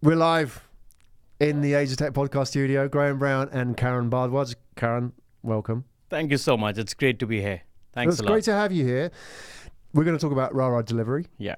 We're live in the Age of Tech podcast studio. Graham Brown and Karan Bhardwaj. Karan, welcome. Thank you so much. It's great to be here. Thanks a lot. It's great to have you here. We're going to talk about RaRa Delivery. Yeah.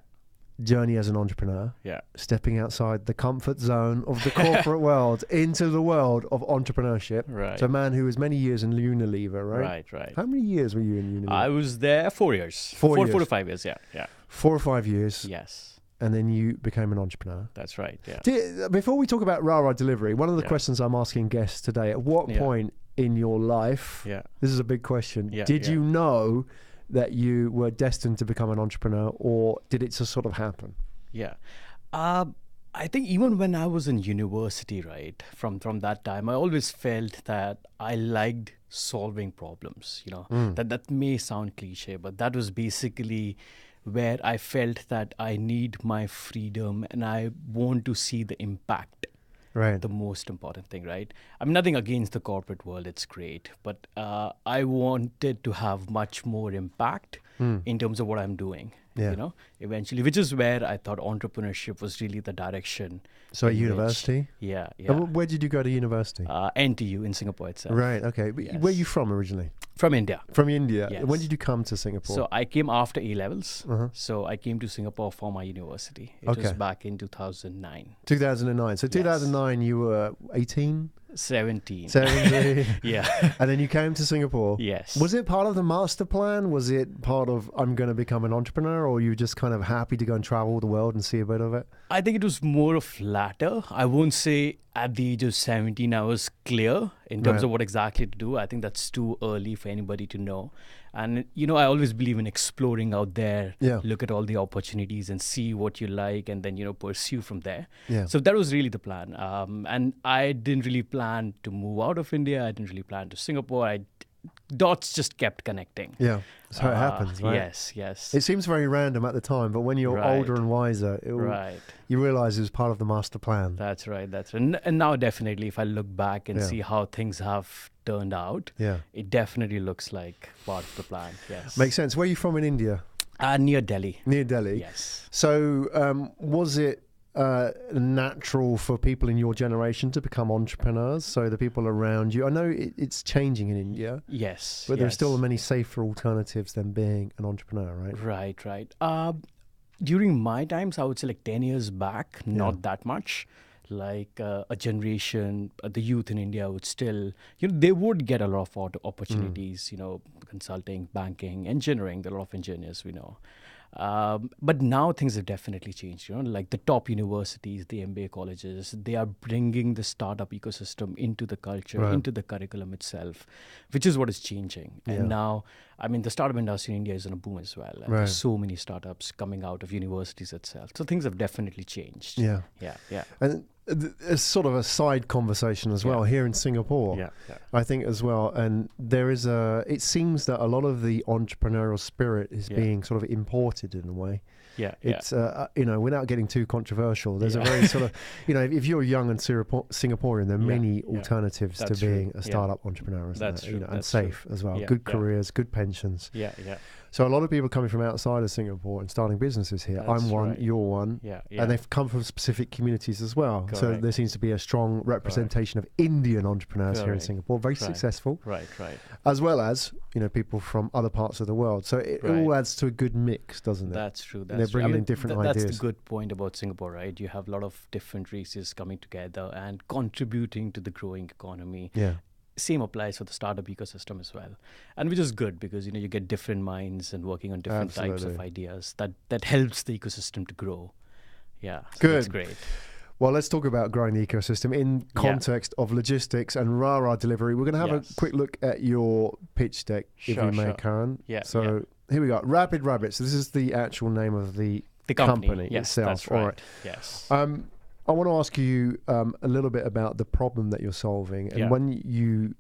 Journey as an entrepreneur. Yeah. Stepping outside the comfort zone of the corporate world into the world of entrepreneurship. Right. So a man who was many years in Unilever, right? Right. How many years were you in Unilever? I was there 4 years. 4 years. 4 to 5 years, yeah. 4 or 5 years. Yes. And then you became an entrepreneur. That's right, yeah. Before we talk about RaRa Delivery, one of the Yeah. questions I'm asking guests today, at what Yeah. point in your life, Yeah. this is a big question, Yeah, did yeah. you know that you were destined to become an entrepreneur, or did it just sort of happen? Yeah. I think even when I was in university, right, from that time, I always felt that I liked solving problems, That may sound cliche, but that was basically where I felt that I need my freedom and I want to see the impact. Right. The most important thing, right? I'm nothing against the corporate world, it's great, but I wanted to have much more impact in terms of what I'm doing, eventually, which is where I thought entrepreneurship was really the direction. So at in university? which- yeah. Where did you go to university? NTU in Singapore itself. Right, okay. Yes. Where are you from originally? From India. From India. Yes. When did you come to Singapore? So I came after A-levels. Uh-huh. So I came to Singapore for my university. It Okay. was back in 2009. 2009. So 2009, you were 18? 17. 17? Yeah. And then you came to Singapore? Yes. Was it part of the master plan? Was it part of, I'm going to become an entrepreneur, or you were just kind of happy to go and travel the world and see a bit of it? I think it was more of latter. I won't say at the age of 17 I was clear in terms Right. of what exactly to do. I think that's too early for anybody to know. And, I always believe in exploring out there. Yeah. Look at all the opportunities and see what you like and then, pursue from there. Yeah. So that was really the plan. And I didn't really plan to move out of India. I didn't really plan to Singapore. Dots just kept connecting. Yeah. That's how it happens, right? Yes. It seems very random at the time, but when you're Right. older and wiser, Right. you realize it was part of the master plan. That's right. And now definitely if I look back and Yeah. see how things have turned out, Yeah. it definitely looks like part of the plan. Yes. Makes sense. Where are you from in India? Near Delhi. Near Delhi. Yes. So was it natural for people in your generation to become entrepreneurs? So the people around you, I know it's changing in India, Yes. but there's yes. still many safer alternatives than being an entrepreneur, right? Right. During my times, I would say like 10 years back, not that much. Like a generation, the youth in India would still, they would get a lot of opportunities, consulting, banking, engineering. There are a lot of engineers we know. But now things have definitely changed, like the top universities, the MBA colleges, they are bringing the startup ecosystem into the culture, Right. into the curriculum itself, which is what is changing. Yeah. And now, the startup industry in India is on a boom as well. And Right. there's so many startups coming out of universities itself. So things have definitely changed. Yeah. Yeah. And it's sort of a side conversation as well here in Singapore. Yeah. I think as well, and there is it seems that a lot of the entrepreneurial spirit is being sort of imported in a way. Yeah. It's without getting too controversial, there's a very sort of if you're young and Singaporean, there are many alternatives That's to being true. a startup entrepreneur, isn't That's there? true. And That's safe as well. Yeah, Good yeah. careers, good pensions. Yeah. So a lot of people coming from outside of Singapore and starting businesses here. That's I'm one, right. you're one. Yeah. And they've come from specific communities as well. So Correct. there seems to be a strong representation of Indian entrepreneurs here in Correct. Singapore, very Right. successful, Right. as well as people from other parts of the world. So it all Right. adds to a good mix, doesn't it? That's true. They're bringing in different That's ideas. the good point about Singapore, right? You have a lot of different races coming together and contributing to the growing economy. Yeah. Same applies for the startup ecosystem as well, and which is good because you get different minds and working on different types of Absolutely. ideas that helps the ecosystem to grow. Yeah, so Good. That's great. Well, let's talk about growing the ecosystem in context of logistics and RaRa Delivery. We're going to have Yes. a quick look at your pitch deck, if Sure, you may, sure. Karen. Yeah, So here we go. Rapid Rabbit. So this is the actual name of the company yes, itself. That's right. All right. Yes. I want to ask you a little bit about the problem that you're solving, and Yeah. when you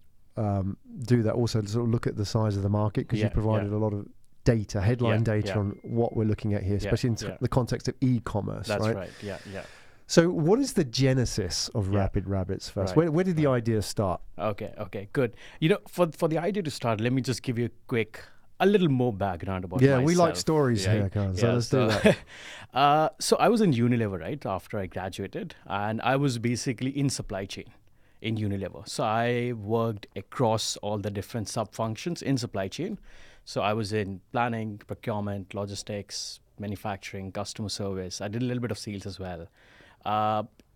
do that, also sort of look at the size of the market, because you provided a lot of data, headline data on what we're looking at here, especially in the context of e-commerce. That's right. right. Yeah. So what is the genesis of Rapid Rabbits first? Right. Where did the idea start? Okay, good. For the idea to start, let me just give you a little more background about myself. myself. We like stories here, Karan, so let's do that. So I was in Unilever, right, after I graduated, and I was basically in supply chain in Unilever. So I worked across all the different sub-functions in supply chain. So I was in planning, procurement, logistics, manufacturing, customer service. I did a little bit of sales as well.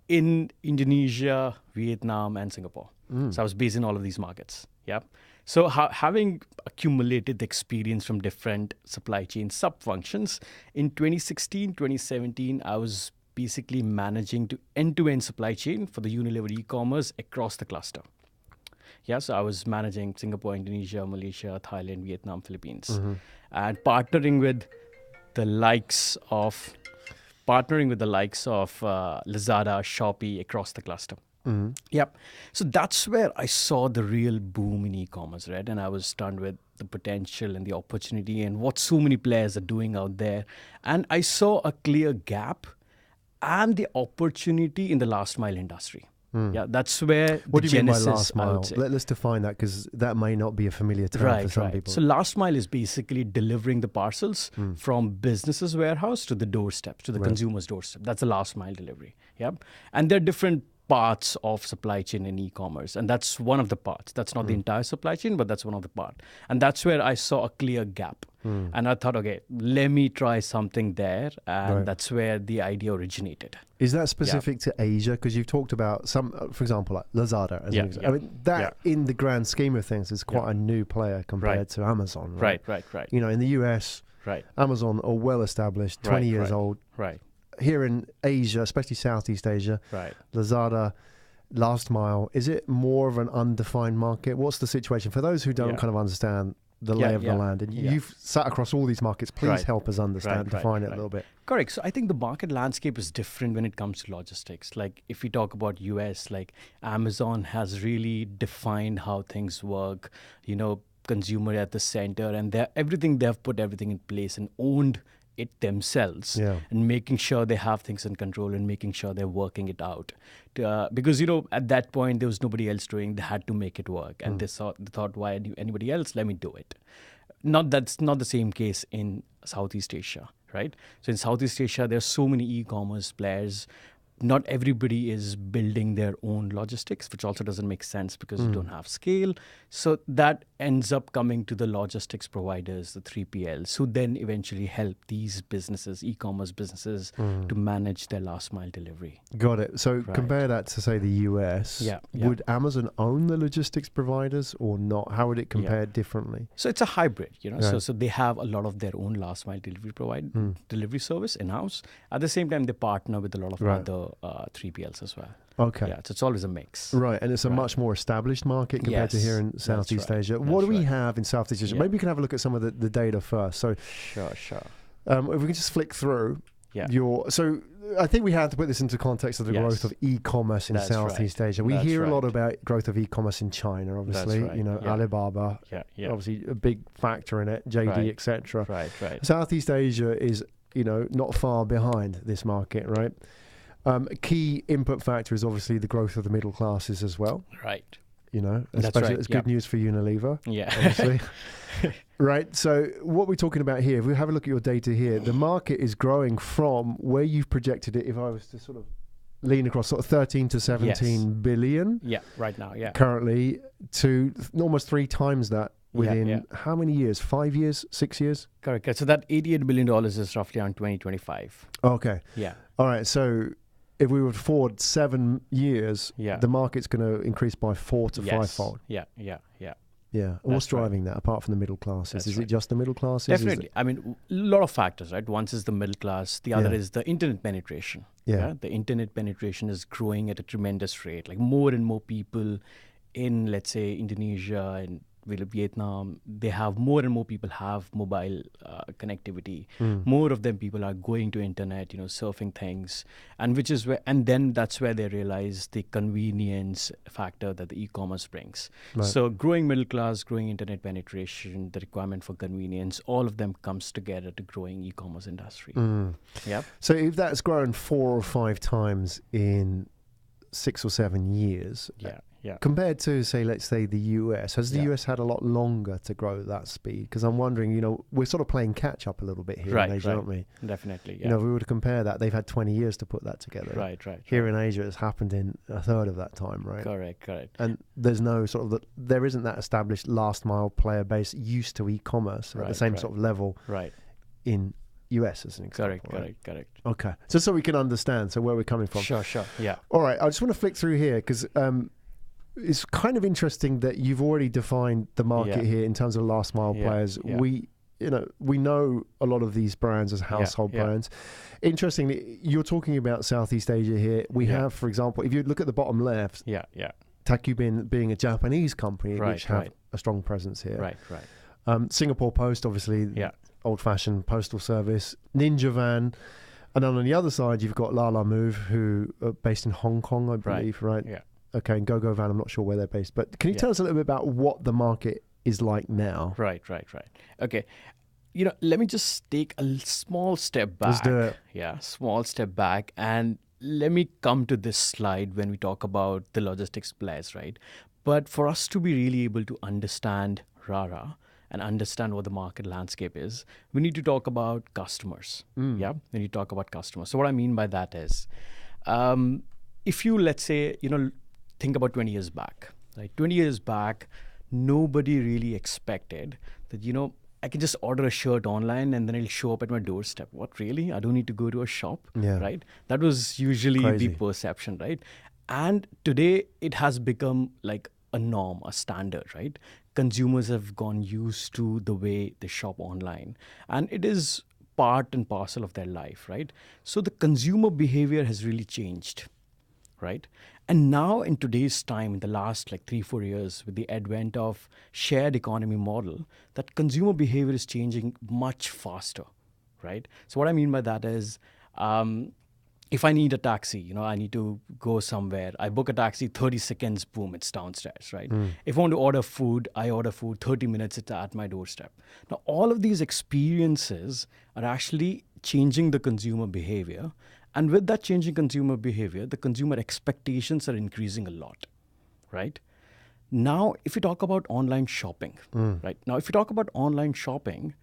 In Indonesia, Vietnam, and Singapore. So I was based in all of these markets. Yeah. So having accumulated the experience from different supply chain sub-functions, in 2016, 2017, I was basically managing to end-to-end supply chain for the Unilever e-commerce across the cluster. Yeah, so I was managing Singapore, Indonesia, Malaysia, Thailand, Vietnam, Philippines, and partnering with the likes of Lazada, Shopee across the cluster. Yep. So that's where I saw the real boom in e-commerce, right? And I was stunned with the potential and the opportunity and what so many players are doing out there. And I saw a clear gap and the opportunity in the last mile industry. Yeah, that's where what do you genesis, mean by last mile? Let's define that, because that may not be a familiar term for some people. So last mile is basically delivering the parcels from business's warehouse to the doorstep, to the consumer's doorstep. That's the last mile delivery. Yep. And there are different parts of supply chain in e-commerce, and that's one of the parts. That's not the entire supply chain, but that's one of the part. And that's where I saw a clear gap. And I thought, okay, let me try something there, and that's where the idea originated. Is that specific to Asia? Because you've talked about some, for example, like Lazada. As an example. I mean, that in the grand scheme of things is quite a new player compared to Amazon. Right. You know, in the US, Amazon are well established, 20 years old. Here in Asia, especially Southeast Asia, Lazada, last mile, is it more of an undefined market? What's the situation? For those who don't kind of understand the lay of the land, and you've sat across all these markets, please help us understand, define it a little bit. Correct. So I think the market landscape is different when it comes to logistics. Like if we talk about US, like Amazon has really defined how things work, you know, consumer at the center, and they've put everything in place and owned it themselves, and making sure they have things in control and making sure they're working it out. Because, you know, at that point, there was nobody else doing, they had to make it work. And they thought, why anybody else? Let me do it. That's not the same case in Southeast Asia, right? So in Southeast Asia, there's so many e-commerce players. Not everybody is building their own logistics, which also doesn't make sense because you don't have scale. So that ends up coming to the logistics providers, the 3PLs, who then eventually help these businesses, e-commerce businesses, to manage their last mile delivery. Got it. So compare that to, say, the US. Would Amazon own the logistics providers or not? How would it compare differently? So it's a hybrid, you know. So they have a lot of their own last mile delivery delivery service in-house. At the same time, they partner with a lot of other 3PLs as well. Okay. Yeah, so it's always a mix. Right, and it's a much more established market compared to here in Southeast Asia. What do we have in Southeast Asia? Maybe we can have a look at some of the data first. So, Sure. If we can just flick through so I think we have to put this into context of the growth of e-commerce in Southeast Asia. We hear a lot about growth of e-commerce in China, obviously. You know, Alibaba, obviously a big factor in it, JD, etc. Southeast Asia is, you know, not far behind this market, right? A key input factor is obviously the growth of the middle classes as well. Right. You know, especially it's good news for Unilever. Yeah. Obviously. Right. So what we're talking about here, if we have a look at your data here, the market is growing from where you've projected it, if I was to sort of lean across, sort of 13 to 17 billion. Yeah, right now, currently, to almost 3 times that within how many years? 5 years? 6 years? Correct. So that $88 billion is roughly around 2025. Okay. Yeah. All right. So if we would forward 7 years, the market's going to increase by 4 to 5-fold. Yeah. What's driving that, apart from the middle classes? Is it just the middle classes? Definitely. I mean, a lot of factors, right? One is the middle class. The other is the internet penetration. The internet penetration is growing at a tremendous rate. Like more and more people in, let's say, Indonesia and Vietnam, they have more and more people have mobile connectivity. More of them people are going to internet, you know, surfing things, and which is where, and then that's where they realize the convenience factor that the e-commerce brings. So growing middle class, growing internet penetration, the requirement for convenience, all of them comes together to growing e-commerce industry. So if that's grown 4 or 5 times in 6 or 7 years, Compared to, say, let's say the US, has the US had a lot longer to grow that speed? Because I'm wondering, we're sort of playing catch up a little bit here in Asia, aren't we? Definitely, if we were to compare that, they've had 20 years to put that together. Right. Here in Asia, it's happened in a third of that time, right? Correct. And there's no there isn't that established last mile player base used to e-commerce at the same sort of level in US as an example. Correct. Okay. So we can understand where we're coming from. Sure. Yeah. All right. I just want to flick through here because it's kind of interesting that you've already defined the market here in terms of last mile players. We know a lot of these brands as household brands. Interestingly, you're talking about Southeast Asia here. We have, for example, if you look at the bottom left, Takubin being a Japanese company which have a strong presence here. Right. Singapore Post, obviously, old-fashioned postal service. Ninja Van. And then on the other side, you've got Lala Move, who are based in Hong Kong, I believe, right? Yeah. Okay, and GoGo Van, I'm not sure where they're based. But can you tell us a little bit about what the market is like now? Right. Okay. Let me just take a small step back. Let's do it. Yeah, small step back. And let me come to this slide when we talk about the logistics players, right? But for us to be really able to understand RaRa and understand what the market landscape is, we need to talk about customers. Yeah, we need to talk about customers. So what I mean by that is, if you, let's say, think about 20 years back, right? 20 years back, nobody really expected that, I can just order a shirt online and then it'll show up at my doorstep. What, really? I don't need to go to a shop, right? That was usually the perception, right? And today it has become like a norm, a standard, right? Consumers have gone used to the way they shop online, and it is part and parcel of their life, right? So the consumer behavior has really changed, right? And now in today's time, in the last 3-4 years, with the advent of shared economy model, that consumer behavior is changing much faster, right? So what I mean by that is, if I need a taxi, I need to go somewhere, I book a taxi, 30 seconds, boom, it's downstairs, right? If I want to order food, I order food, 30 minutes, it's at my doorstep. Now, all of these experiences are actually changing the consumer behavior. And with that changing consumer behavior, the consumer expectations are increasing a lot, right? Now, if you talk about online shopping, right? Now, if you talk about online shopping,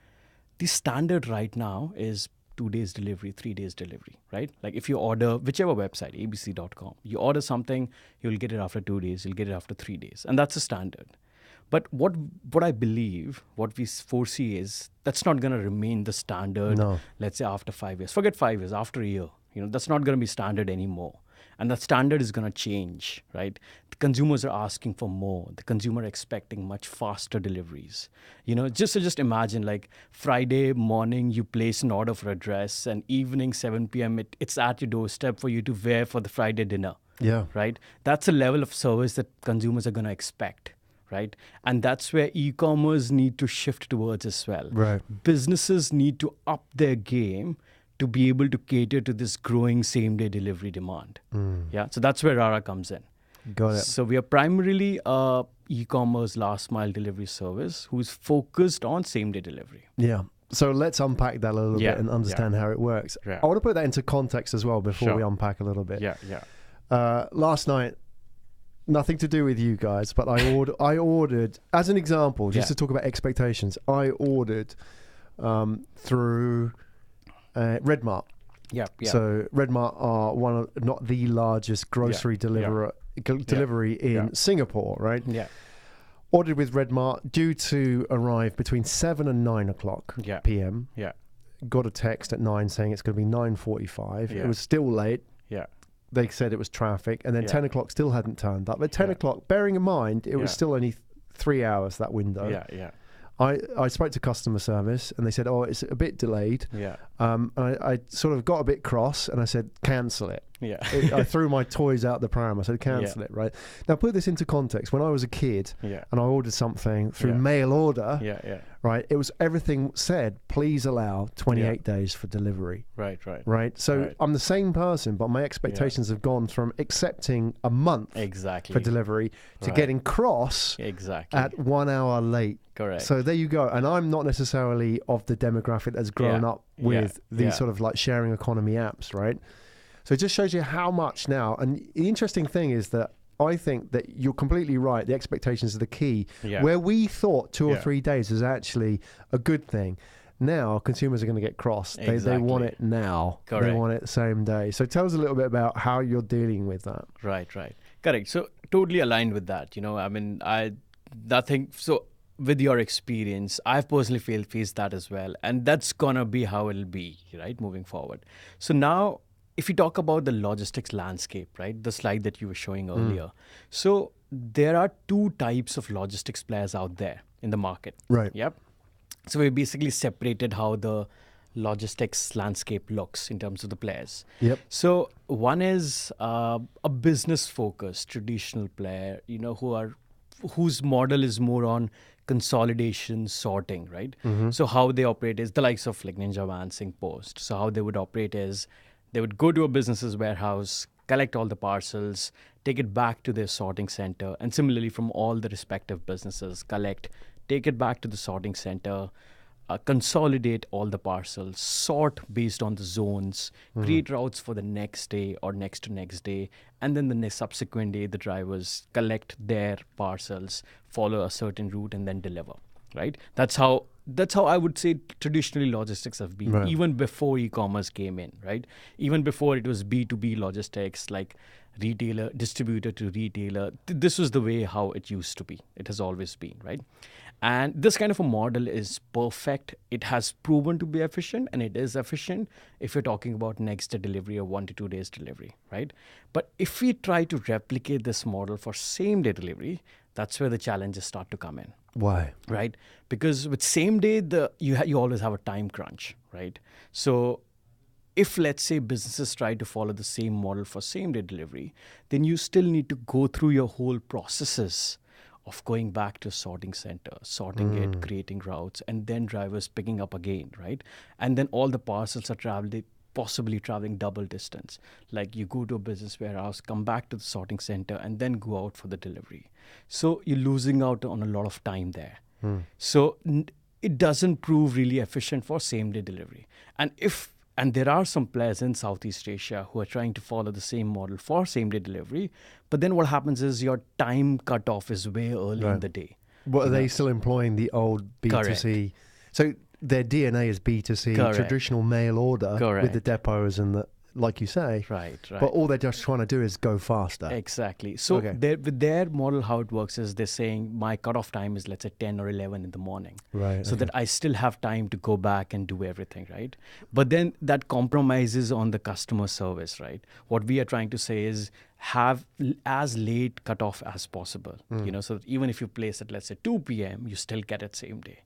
the standard right now is 2 days delivery, 3 days delivery, right? Like if you order whichever website, abc.com, you order something, you'll get it after 2 days, you'll get it after 3 days. And that's a standard. But what I believe, what we foresee is that's not going to remain the standard, let's say after 5 years. Forget 5 years, after a year. That's not going to be standard anymore. And that standard is going to change, right? The consumers are asking for more. The consumer are expecting much faster deliveries. Just imagine like Friday morning, you place an order for a dress, and evening 7 p.m. it's at your doorstep for you to wear for the Friday dinner. Yeah. Right? That's a level of service that consumers are going to expect. Right? And that's where e-commerce need to shift towards as well. Right. Businesses need to up their game to be able to cater to this growing same-day delivery demand. Yeah, so that's where RaRa comes in. Got it. So we are primarily a e-commerce last-mile delivery service who's focused on same-day delivery. Yeah. So let's unpack that a little bit and understand how it works. Yeah. I want to put that into context as well before we unpack a little bit. Last night, nothing to do with you guys, but I ordered, as an example, just to talk about expectations, I ordered through Redmart. Yeah. So Redmart are not the largest grocery delivery in Singapore, right? Yeah. Ordered with Redmart, due to arrive between 7 and 9 o'clock p.m. Yeah. Got a text at 9 saying it's going to be 9:45. It was still late. Yeah. They said it was traffic, and then 10 o'clock still hadn't turned up. At 10 o'clock, bearing in mind it was still only 3 hours, that window. Yeah. I spoke to customer service, and they said, it's a bit delayed. Yeah. I sort of got a bit cross, and I said, cancel it. Yeah. I threw my toys out the pram. I said, cancel it, right? Now, put this into context. When I was a kid and I ordered something through mail order, right, it was everything said, please allow 28 days for delivery. Right? So I'm the same person, but my expectations have gone from accepting a month for delivery to getting cross at 1 hour late. Correct. So there you go. And I'm not necessarily of the demographic that's grown up with these sort of like sharing economy apps, right? So it just shows you how much now. And the interesting thing is that I think that you're completely right. The expectations are the key. Yeah. Where we thought 2 or 3 days is actually a good thing, now consumers are going to get crossed. Exactly. They want it now. Correct. They want it the same day. So tell us a little bit about how you're dealing with that. Right. Correct. So totally aligned with that. With your experience, I've personally faced that as well. And that's going to be how it'll be, right, moving forward. So now, if you talk about the logistics landscape, right, the slide that you were showing earlier. So there are 2 types of logistics players out there in the market. Right. Yep. So we basically separated how the logistics landscape looks in terms of the players. Yep. So one is a business-focused traditional player, whose model is more on consolidation, sorting, right? So how they operate is the likes of like Ninja Van, Sync Post. So how they would operate is they would go to a business's warehouse, collect all the parcels, take it back to their sorting center, and similarly from all the respective businesses, take it back to the sorting center, consolidate all the parcels, sort based on the zones, create routes for the next day or next to next day, and then the subsequent day, the drivers collect their parcels, follow a certain route, and then deliver. Right? That's how I would say traditionally logistics have been, even before e-commerce came in. Right? Even before it was B2B logistics, like retailer, distributor to retailer. This was the way how it used to be. It has always been, right? And this kind of a model is perfect. It has proven to be efficient, and it is efficient if you're talking about next day delivery or 1 to 2 days delivery, right? But if we try to replicate this model for same day delivery, that's where the challenges start to come in. Why? Right? Because with same day, you always have a time crunch, right? So if, let's say, businesses try to follow the same model for same day delivery, then you still need to go through your whole processes of going back to a sorting center, sorting it, creating routes, and then drivers picking up again, right? And then all the parcels are possibly traveling double distance. Like you go to a business warehouse, come back to the sorting center, and then go out for the delivery. So you're losing out on a lot of time there. So it doesn't prove really efficient for same day delivery. And there are some players in Southeast Asia who are trying to follow the same model for same-day delivery. But then what happens is your time cutoff is way early in the day. What, are they still employing the old B2C? Correct. So their DNA is B2C, traditional mail order with the depots and the, like you say. Right. But all they're just trying to do is go faster. Exactly. So with their model, how it works is they're saying my cutoff time is, let's say, 10 or 11 in the morning. Right. So that I still have time to go back and do everything, right? But then that compromises on the customer service, right? What we are trying to say is have as late cutoff as possible, so that even if you place it, let's say 2 p.m., you still get it same day.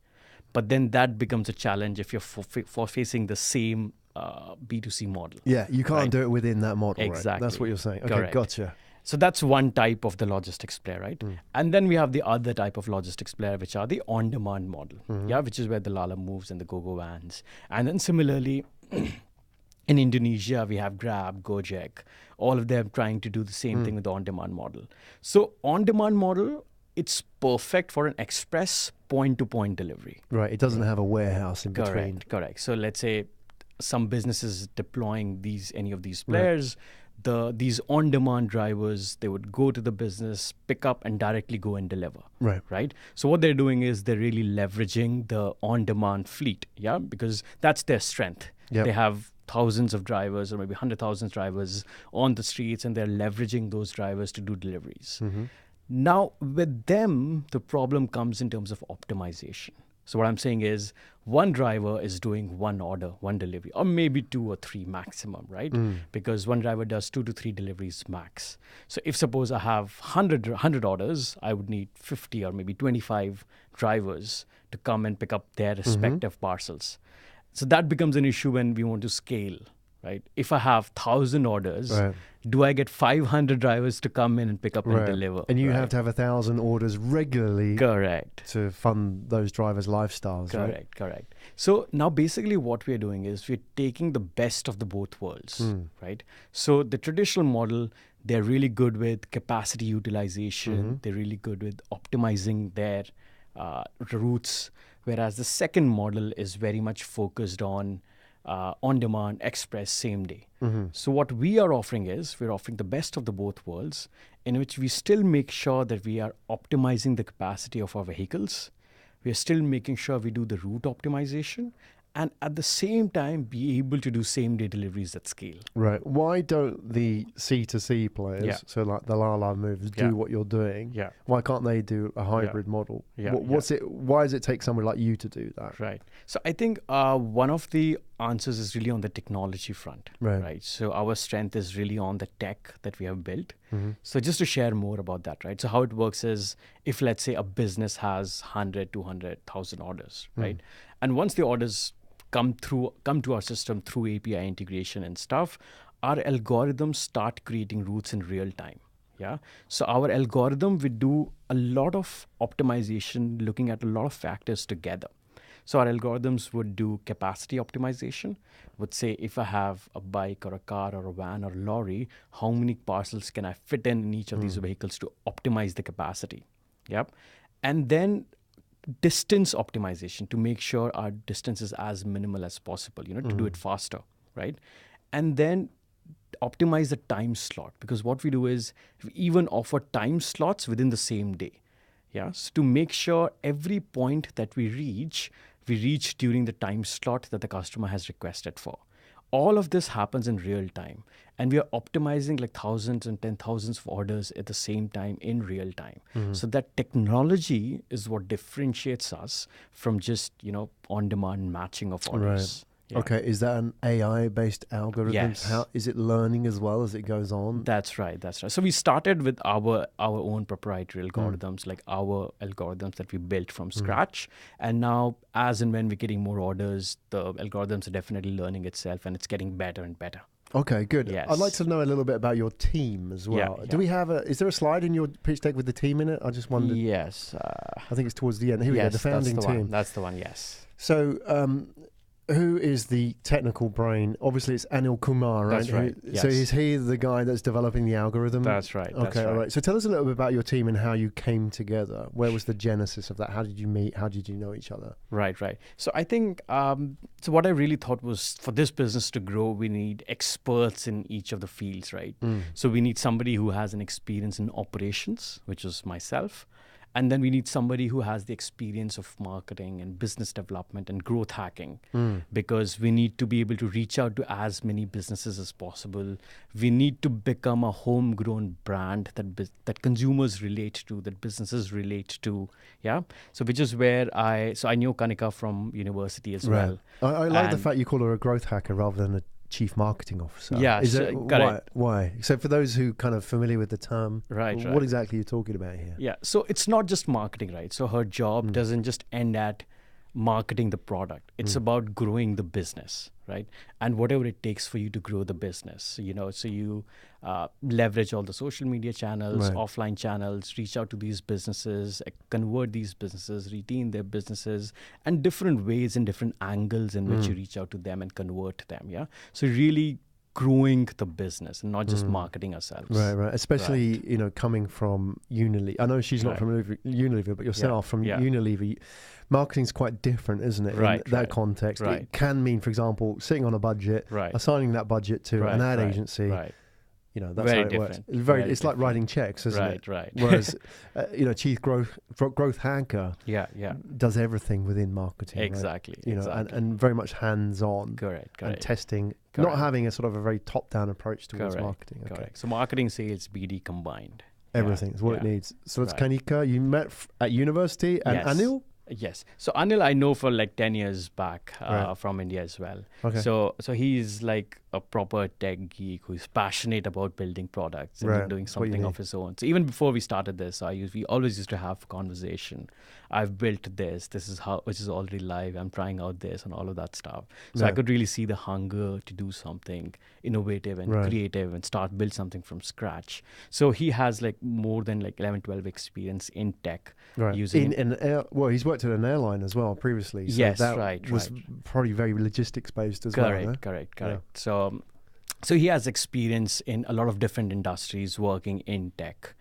But then that becomes a challenge if you're facing the same B2C model. Yeah, you can't do it within that model. Exactly. Right? That's what you're saying. Okay, correct. Gotcha. So that's one type of the logistics player, right? And then we have the other type of logistics player, which are the on-demand model, which is where the Lala Moves and the GoGo Vans. And then similarly, in Indonesia, we have Grab, Gojek, all of them trying to do the same thing with the on-demand model. So on-demand model, it's perfect for an express point-to-point delivery. Right, it doesn't have a warehouse in between. Correct. So let's say some businesses deploying any of these players, these on-demand drivers, they would go to the business, pick up, and directly go and deliver. Right. So what they're doing is they're really leveraging the on-demand fleet, because that's their strength. They have thousands of drivers or maybe 100,000 drivers on the streets, and they're leveraging those drivers to do deliveries. Now, with them, the problem comes in terms of optimization. So what I'm saying is one driver is doing one order, one delivery, or maybe 2 or 3 maximum, right? Because one driver does 2 to 3 deliveries max. So if suppose I have 100 orders, I would need 50 or maybe 25 drivers to come and pick up their respective parcels. So that becomes an issue when we want to scale, right? If I have 1,000 orders, do I get 500 drivers to come in and pick up and deliver? And you have to have 1,000 orders regularly. Correct. To fund those drivers' lifestyles. Correct. So now basically what we're doing is we're taking the best of the both worlds, right? So the traditional model, they're really good with capacity utilization. They're really good with optimizing their routes. Whereas the second model is very much focused on on-demand, express, same day. So what we are offering is, we're offering the best of the both worlds, in which we still make sure that we are optimizing the capacity of our vehicles. We are still making sure we do the route optimization, and at the same time be able to do same-day deliveries at scale. Right. Why don't the C2C players, so like the RaRa moves, do what you're doing? Yeah. Why can't they do a hybrid model? Why does it take somebody like you to do that? Right. So I think one of the answers is really on the technology front. Right. So our strength is really on the tech that we have built. So just to share more about that, right? So how it works is, if let's say a business has 100, 200,000 orders, right? And once the orders come to our system through API integration and stuff, our algorithms start creating routes in real time. Yeah. So our algorithm would do a lot of optimization, looking at a lot of factors together. So our algorithms would do capacity optimization, would say, if I have a bike or a car or a van or a lorry, how many parcels can I fit in each of these vehicles to optimize the capacity? Yep. And then distance optimization, to make sure our distance is as minimal as possible, to do it faster, right? And then optimize the time slot, because what we do is we even offer time slots within the same day. Yeah. So to make sure every point that we reach during the time slot that the customer has requested for. All of this happens in real time, and we are optimizing like thousands and 10,000s of orders at the same time in real time. So that technology is what differentiates us from just, on-demand matching of orders. Right. Yeah. Okay, is that an AI-based algorithm? Yes. How is it learning as well as it goes on? That's right. So we started with our own proprietary algorithms, like our algorithms that we built from scratch. And now, as and when we're getting more orders, the algorithms are definitely learning itself, and it's getting better and better. Okay, good. Yes. I'd like to know a little bit about your team as well. Do we have is there a slide in your pitch deck with the team in it? I just wondered. Yes. I think it's towards the end. Here we go, the founding team. That's the one, yes. So, who is the technical brain? Obviously, it's Anil Kumar, right? That's right. Yes. So is he the guy that's developing the algorithm? That's right. Okay, all right. So tell us a little bit about your team and how you came together. Where was the genesis of that? How did you meet? How did you know each other? Right. So I think, so what I really thought was, for this business to grow, we need experts in each of the fields, right? So we need somebody who has an experience in operations, which is myself. And then we need somebody who has the experience of marketing and business development and growth hacking, because we need to be able to reach out to as many businesses as possible. We need to become a homegrown brand that consumers relate to, that businesses relate to. Yeah. So which is where I knew Kanika from university as well. I like the fact you call her a growth hacker rather than a chief marketing officer. Yeah, why? So for those who kind of familiar with the term, what exactly are you talking about here? Yeah, so it's not just marketing, right? So her job doesn't just end at marketing the product. It's about growing the business, right? And whatever it takes for you to grow the business, so you leverage all the social media channels, offline channels, reach out to these businesses, convert these businesses, retain their businesses, and different ways and different angles in which you reach out to them and convert them. Yeah. So really growing the business and not just marketing ourselves. Right. Especially, coming from Unilever. I know she's not from Unilever, but yourself from Unilever. Marketing's quite different, isn't it? In that context. It can mean, for example, sitting on a budget, assigning that budget to an ad agency. That's very how it different. Works. It's like writing checks, isn't it? Right. Whereas, chief growth hacker does everything within marketing. Exactly. Right? And very much hands-on. Correct. And testing, not having a sort of a very top-down approach towards marketing. Okay. Correct. So marketing, sales, BD combined. Everything is what it needs. So it's Kanika, you met at university, and Anil? Yes. So Anil, I know for like 10 years back from India as well. Okay. So he's like a proper tech geek who's passionate about building products and doing something of his own. So even before we started this, we always used to have a conversation. I've built this. Which is already live. I'm trying out this and all of that stuff. So I could really see the hunger to do something innovative and creative and build something from scratch. So he has like more than like 11, 12 experience in tech. Using he's worked at an airline as well previously. So yes, that was probably very logistics based as well. Correct. So So he has experience in a lot of different industries working in tech,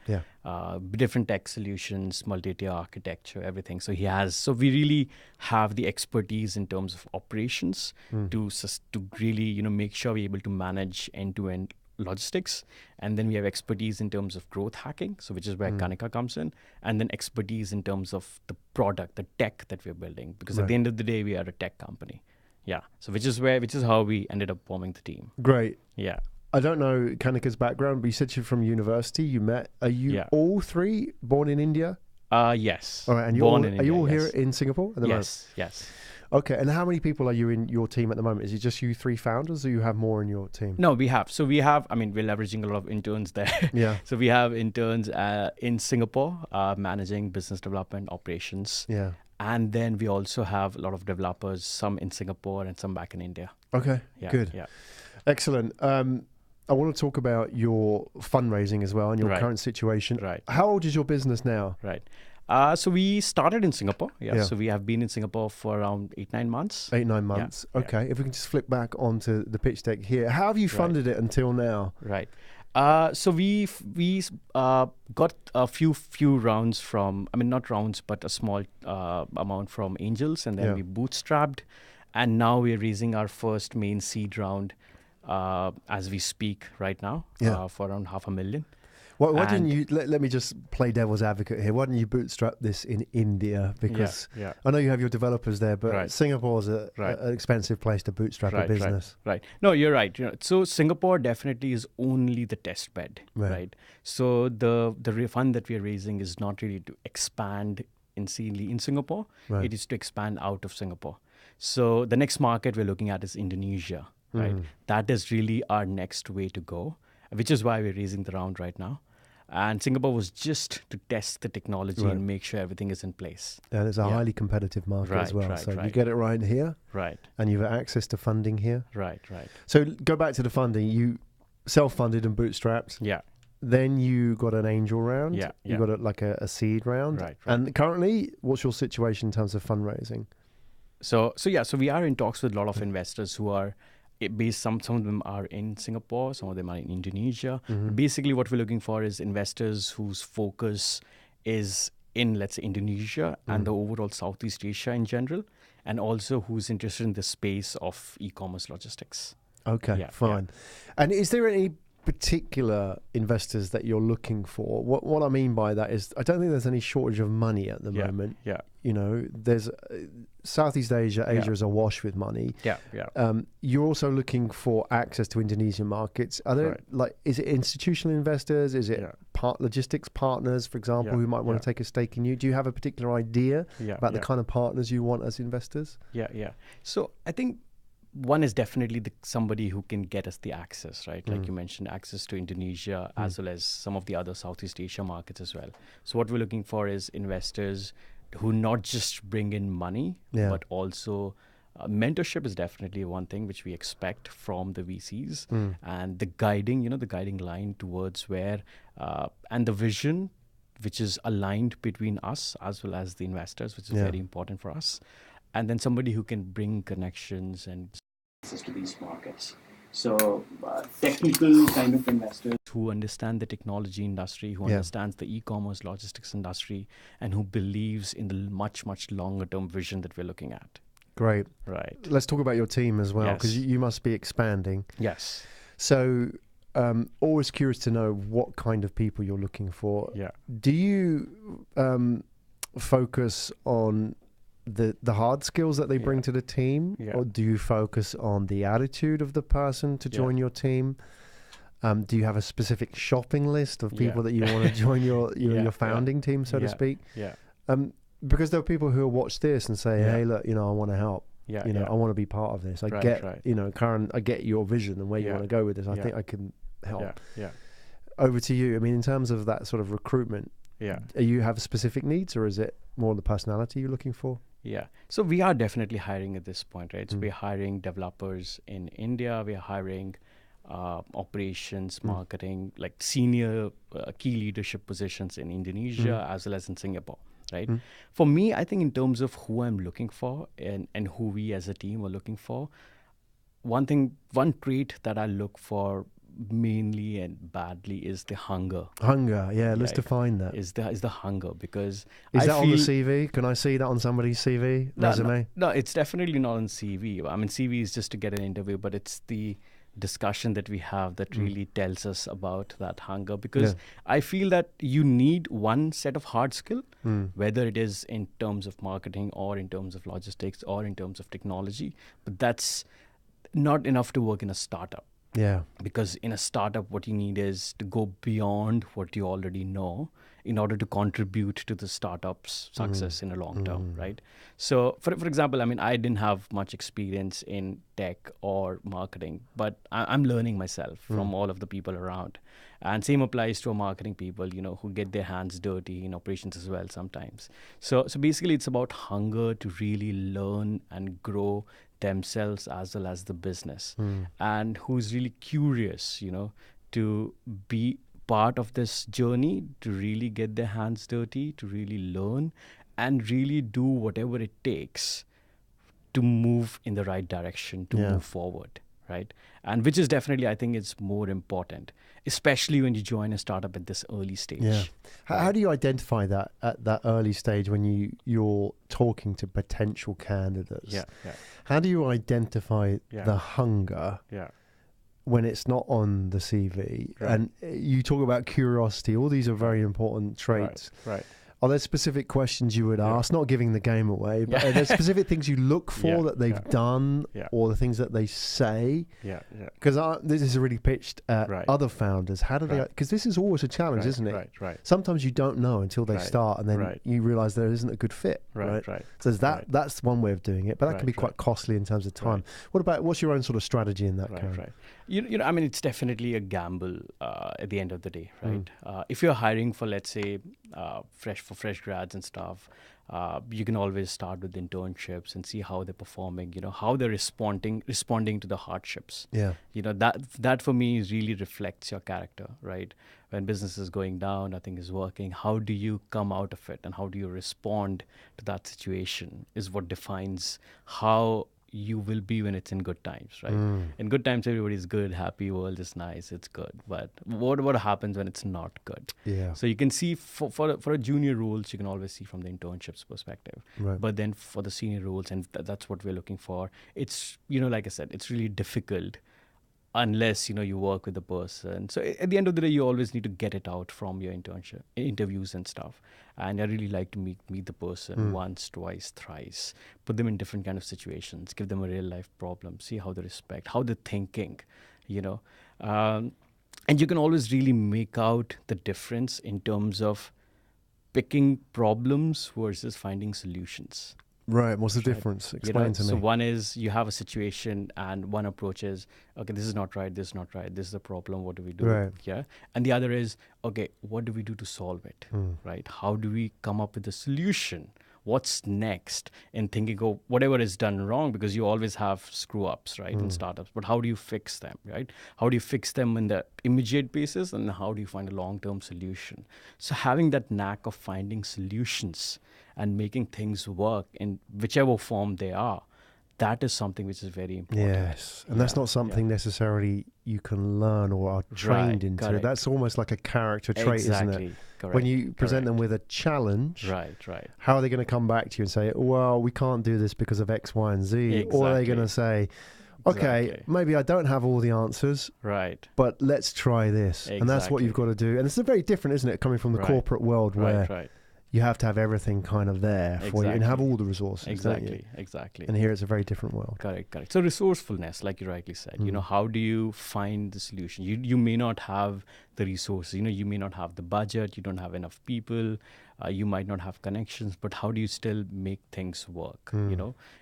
different tech solutions, multi-tier architecture, everything. So we really have the expertise in terms of operations to really, make sure we're able to manage end-to-end logistics. And then we have expertise in terms of growth hacking, so which is where Kanika comes in, and then expertise in terms of the product, the tech that we're building, because at the end of the day, we are a tech company. Yeah. So which is how we ended up forming the team. Great. Yeah. I don't know Kanika's background, but you said you're from university. You met. Are you all three born in India? Yes. All right. And are you all here in Singapore at the moment? Yes. Okay. And how many people are you in your team at the moment? Is it just you three founders, or you have more in your team? No, we have. So we're leveraging a lot of interns there. Yeah. So we have interns in Singapore managing business development operations. Yeah. And then we also have a lot of developers, some in Singapore and some back in India. Okay, good. Yeah. Excellent. I want to talk about your fundraising as well and your current situation. Right. How old is your business now? Right. So we started in Singapore. Yeah. So we have been in Singapore for around 8-9 month. 8-9 months. Yeah. Okay. If we can just flip back onto the pitch deck here. How have you funded it until now? Right. So we got a few rounds from, not rounds, but a small amount from angels, and then we bootstrapped, and now we're raising our first main seed round as we speak right now for around $500,000. Why didn't you, let me just play devil's advocate here. Why didn't you bootstrap this in India? Because I know you have your developers there, but Singapore is an expensive place to bootstrap a business. Right. No, you're right. So Singapore definitely is only the test bed, right? So the fund that we're raising is not really to expand in Singapore. It is to expand out of Singapore. So the next market we're looking at is Indonesia, right? That is really our next way to go, which is why we're raising the round right now. And Singapore was just to test the technology and make sure everything is in place. And it's a highly competitive market as well. So you get it right here. Right. And you've got access to funding here. Right. So go back to the funding. You self-funded and bootstrapped. Yeah. Then you got an angel round. Yeah. You got a seed round. Right. And currently, what's your situation in terms of fundraising? So we are in talks with a lot of investors who are some of them are in Singapore, some of them are in Indonesia. Basically, what we're looking for is investors whose focus is in, let's say, Indonesia and the overall Southeast Asia in general, and also who's interested in the space of e-commerce logistics. Okay, fine. And is there any particular investors that you're looking for? What I mean by that is I don't think there's any shortage of money at the moment. Yeah. There's Southeast Asia is awash with money. Yeah. You're also looking for access to Indonesian markets. Are there is it institutional investors? Is it logistics partners, for example, who might want to take a stake in you? Do you have a particular idea about the kind of partners you want as investors? Yeah. So I think one is definitely somebody who can get us the access, right? Like you mentioned, access to Indonesia as well as some of the other Southeast Asia markets as well. So what we're looking for is investors who not just bring in money, but also mentorship is definitely one thing which we expect from the VCs, and the guiding line towards where, and the vision which is aligned between us as well as the investors, which is very important for us. And then somebody who can bring connections and access to these markets. So technical kind of investors who understand the technology industry, who understands the e-commerce logistics industry, and who believes in the much, much longer term vision that we're looking at. Great. Right. Let's talk about your team as well, because you must be expanding. Yes. So always curious to know what kind of people you're looking for. Yeah. Do you focus on the hard skills that they bring to the team, or do you focus on the attitude of the person to join your team? Do you have a specific shopping list of people that you want to join your founding team, so to speak? Yeah. Because there are people who will watch this and say, "Hey, look, I want to help. I want to be part of this. I get, Karan, I get your vision and where you want to go with this. I think I can help." Yeah. Over to you. I mean, in terms of that sort of recruitment, do you have specific needs, or is it more the personality you're looking for? Yeah. So we are definitely hiring at this point, right? So we're hiring developers in India. We're hiring operations, marketing, like senior key leadership positions in Indonesia as well as in Singapore, right? For me, I think in terms of who I'm looking for and who we as a team are looking for, one trait that I look for mainly and badly is the hunger. Let's define that. Is the hunger, because is that on the CV? Can I see that on somebody's CV resume? No, it's definitely not on CV. I mean, CV is just to get an interview, but it's the discussion that we have that really tells us about that hunger, because I feel that you need one set of hard skill, whether it is in terms of marketing or in terms of logistics or in terms of technology, but that's not enough to work in a startup. Yeah. Because in a startup, what you need is to go beyond what you already know in order to contribute to the startup's success in a long term, right? So, for example, I mean, I didn't have much experience in tech or marketing, but I'm learning myself from all of the people around. And same applies to our marketing people, who get their hands dirty in operations as well sometimes. So basically, it's about hunger to really learn and grow themselves as well as the business, and who's really curious, to be part of this journey, to really get their hands dirty, to really learn and really do whatever it takes to move in the right direction, to move forward, right? And which is definitely, I think, it's more important, especially when you join a startup at this early stage. Yeah. How do you identify that at that early stage when you're talking to potential candidates? Yeah. How do you identify the hunger when it's not on the CV? Right. And you talk about curiosity. All these are very important traits. Right. Are there specific questions you would ask? Not giving the game away, but are there specific things you look for that they've done, or the things that they say? Because this is really pitched at other founders. How do they? Because this is always a challenge, isn't it? Right. Sometimes you don't know until they start, and then you realize there isn't a good fit. Right. So that's one way of doing it, but that can be quite costly in terms of time. What's your own sort of strategy in that? Right. I mean, it's definitely a gamble at the end of the day, right? If you're hiring for, let's say, fresh grads and stuff, you can always start with internships and see how they're performing, how they're responding to the hardships. Yeah. That for me really reflects your character, right? When business is going down, nothing is working, how do you come out of it and how do you respond to that situation is what defines how you will be when it's in good times, right? In good times, everybody's good, happy, world is nice, it's good. But what happens when it's not good? Yeah. So you can see for a junior roles, you can always see from the internships perspective. Right. But then for the senior roles, and that's what we're looking for, it's, like I said, it's really difficult unless, you work with the person. So at the end of the day, you always need to get it out from your interviews and stuff. And I really like to meet the person once, twice, thrice, put them in different kind of situations, give them a real life problem, see how they respect, how they're thinking, and you can always really make out the difference in terms of picking problems versus finding solutions. Right. What's the difference? Explain to me. So one is you have a situation and one approach is, okay, this is not right, this is the problem, what do we do? Right. Yeah. And the other is, okay, what do we do to solve it? Right? How do we come up with a solution? What's next in thinking, whatever is done wrong, because you always have screw ups, right, in startups, but how do you fix them, right? How do you fix them in the immediate basis, and how do you find a long-term solution? So having that knack of finding solutions and making things work in whichever form they are, that is something which is very important. Yes, and that's not something necessarily you can learn or are trained into. Correct. That's almost like a character trait, isn't it? Correct. When you present them with a challenge, right. how are they going to come back to you and say, well, we can't do this because of X, Y, and Z? Exactly. Or are they going to say, okay, maybe I don't have all the answers, right, but let's try this. Exactly. And that's what you've got to do. And it's very different, isn't it, coming from the corporate world where you have to have everything kind of there for you and have all the resources. Exactly. And here it's a very different world. Correct. So resourcefulness, like you rightly said, how do you find the solution? You may not have the resources, you may not have the budget, you don't have enough people, you might not have connections, but how do you still make things work?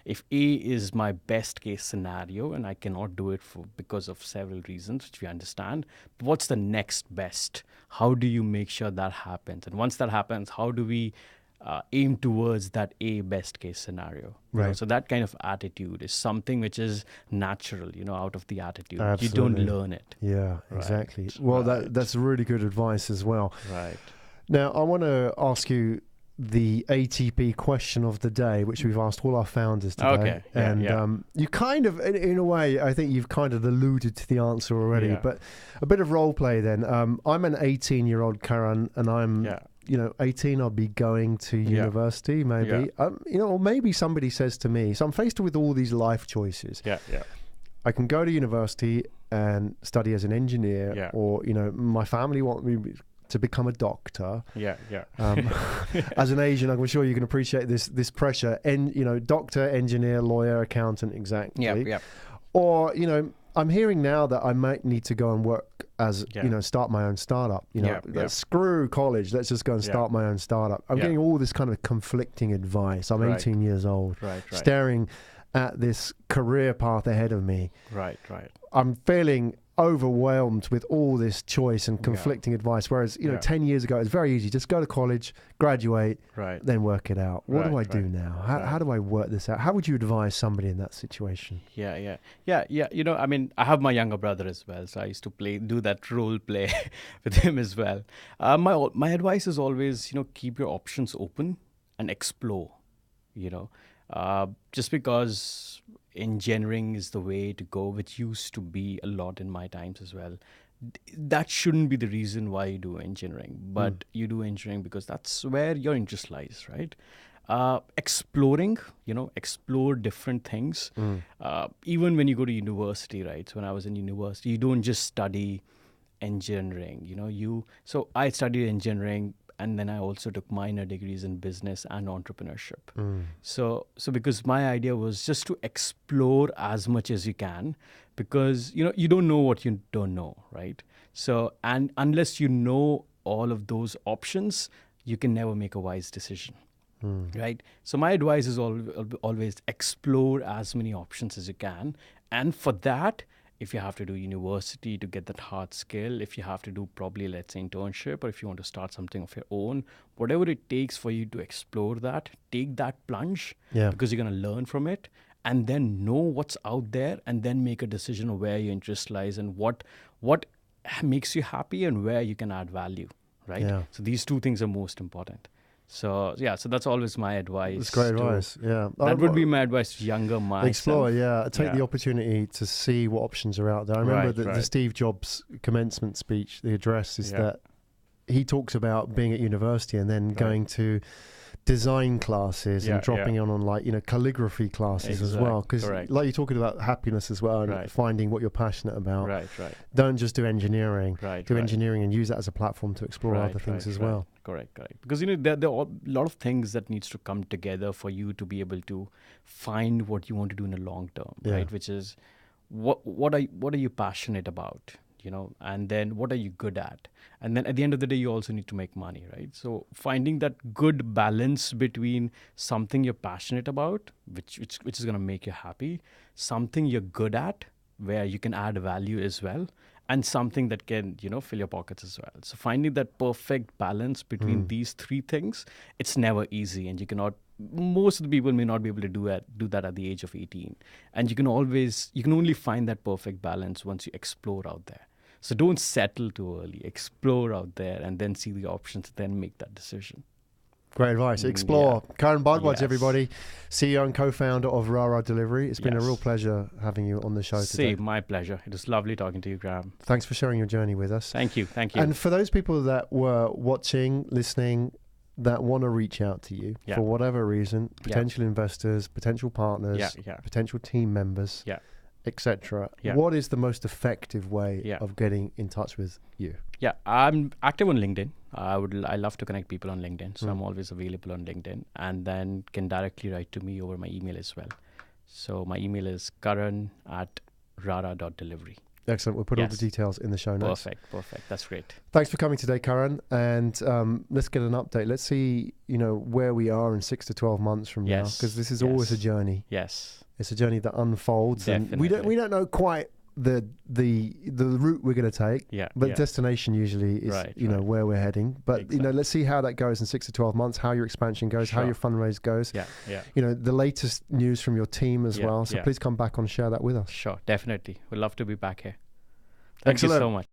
If A is my best case scenario and I cannot do it because of several reasons, which we understand, but what's the next best? How do you make sure that happens? And once that happens, how do we aim towards that A best case scenario? Right. So that kind of attitude is something which is natural, out of the attitude. Absolutely. You don't learn it. Yeah, exactly. Well, that's really good advice as well. Right. Now, I want to ask you the ATP question of the day, which we've asked all our founders today. Okay. Yeah, and you kind of, in a way, I think you've kind of alluded to the answer already. Yeah. But a bit of role play then. I'm an 18-year-old Karan, and I'm 18. I'll be going to university, maybe. Or maybe somebody says to me, so I'm faced with all these life choices. I can go to university and study as an engineer, or my family want me to become a doctor. As an Asian, I'm sure you can appreciate this pressure. And doctor, engineer, lawyer, accountant, exactly. Or I'm hearing now that I might need to go and work as start my own startup. Screw college. Let's just go and start my own startup. I'm getting all this kind of conflicting advice. I'm 18 years old, staring at this career path ahead of me. I'm feeling overwhelmed with all this choice and conflicting advice, whereas 10 years ago it was very easy. Just go to college, graduate, then work it out. What do I do now? How do I work this out? How would you advise somebody in that situation? I mean, I have my younger brother as well, so I used to do that role play with him as well. My advice is always keep your options open and explore. Just because engineering is the way to go, which used to be a lot in my times as well, that shouldn't be the reason why you do engineering. But you do engineering because that's where your interest lies, right? Exploring, explore different things. Even when you go to university, right? So when I was in university, you don't just study engineering. So I studied engineering, and then I also took minor degrees in business and entrepreneurship. So because my idea was just to explore as much as you can, because you don't know what you don't know, right? So, and unless you know all of those options, you can never make a wise decision, right? So my advice is always explore as many options as you can, and for that, if you have to do university to get that hard skill, if you have to do probably, let's say, internship, or if you want to start something of your own, whatever it takes for you to explore that, take that plunge, because you're going to learn from it, and then know what's out there, and then make a decision of where your interest lies and what makes you happy and where you can add value, right? So these two things are most important. So that's always my advice. It's great advice. That would be my advice to younger myself. Explore, take the opportunity to see what options are out there. I remember the Steve Jobs commencement speech, the address is that he talks about being at university and then going to design classes and dropping on calligraphy classes as well, because like you're talking about happiness as well, and finding what you're passionate about. Don't just do engineering. Do engineering and use that as a platform to explore other things as well. Correct. Because there are a lot of things that needs to come together for you to be able to find what you want to do in the long term, right? Which is what are you passionate about? And then what are you good at? And then at the end of the day, you also need to make money, right? So finding that good balance between something you're passionate about, which is going to make you happy, something you're good at, where you can add value as well, and something that can, fill your pockets as well. So finding that perfect balance between these three things, it's never easy, and most of the people may not be able to do that at the age of 18. And you can only find that perfect balance once you explore out there. So don't settle too early. Explore out there and then see the options, then make that decision. Great advice. Explore. Karan Bhardwaj, everybody, CEO and co-founder of RaRa Delivery. It's been a real pleasure having you on the show today. My pleasure. It was lovely talking to you, Graham. Thanks for sharing your journey with us. Thank you. And for those people that were watching, listening, that want to reach out to you for whatever reason, potential investors, potential partners, potential team members, etc. What is the most effective way of getting in touch with you? I'm active on LinkedIn. I love to connect people on LinkedIn, so I'm always available on LinkedIn, and then can directly write to me over my email as well. So my email is karan@rara.delivery. Excellent. We'll put all the details in the show notes. Perfect. That's great. Thanks for coming today, Karan. And let's get an update. Let's see, where we are in 6 to 12 months from now, because this is always a journey. It's a journey that unfolds. Definitely. And we don't know quite the route we're going to take, but destination usually is where we're heading. But let's see how that goes in 6 to 12 months, how your expansion goes, how your fundraise goes. The latest news from your team as well. So please come back on and share that with us. Sure, definitely. We'd love to be back here. Thank you so much.